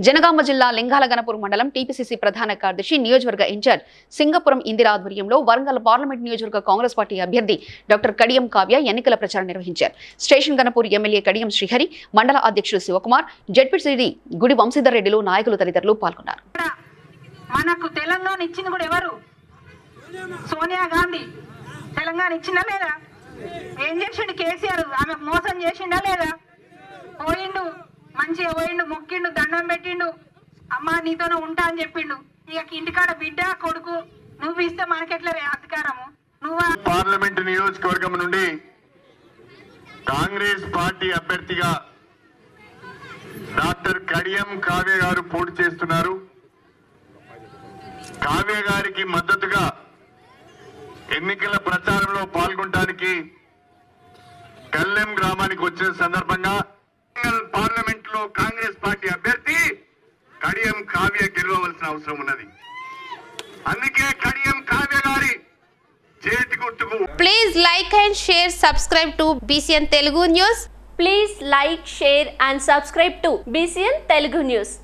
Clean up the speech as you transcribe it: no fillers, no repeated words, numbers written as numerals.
జనగామ జిల్లా లింగాలగనపూర్ మండలం టీపీసీసీ ప్రధాన కార్యదర్శి నియోజకవర్గ ఇన్ఛార్జ్ సింగపురం ఇందిరా ఆధ్వర్యంలో వరంగల్ పార్లమెంట్ నియోజకవర్గ కాంగ్రెస్ పార్టీ అభ్యర్థి డాక్టర్ కడియం కావ్య ఎన్నికల ప్రచారం నిర్వహించారు. స్టేషన్ గణపూర్ ఎమ్మెల్యే కడియం శ్రీహరి, మండల అధ్యక్షుడు శివకుమార్, జడ్పీటీసీ గుడి వంశీధర్ రెడ్డిలు, నాయకులు తదితరులు పాల్గొన్నారు. మనకు తెలంగాణ ఇచ్చింది కూడా ఎవరు? సోనియా గాంధీ. తెలంగాణ ఇచ్చిందా లేదా? ఏం చేసిండు కేసీఆర్? ఆమె మోసం చేసిండా లేదా? పోయిండు, మంచిగా పోయిండు, మొక్కిండు, దండం పెట్టిండు, అమ్మ నీతోనే ఉంటా అని చెప్పిండు. ఇక ఇంటికాడ బిడ్డ కొడుకు నువ్వు ఇస్తే మనకెట్లా అధికారము? నువ్వు పార్లమెంటు నియోజకవర్గం నుండి కాంగ్రెస్ పార్టీ అభ్యర్థిగా డాక్టర్ కడియం కావ్య గారు పోటీ చేస్తున్నారు. కావ్య గారికి మద్దతుగా ఎన్నికల ప్రచారంలో పాల్గొనడానికి కల్లెం గ్రామానికి వచ్చిన సందర్భంగా పార్లమెంట్ లో కాంగ్రెస్ పార్టీ అభ్యర్థి కడియం కావ్య గెలవవలసిన అవసరం ఉన్నది. అందుకే కడియం కావ్య గారి చేతి గుర్తుకు. Please like and share, subscribe to BCN Telugu News. Please like, share and subscribe to BCN Telugu News.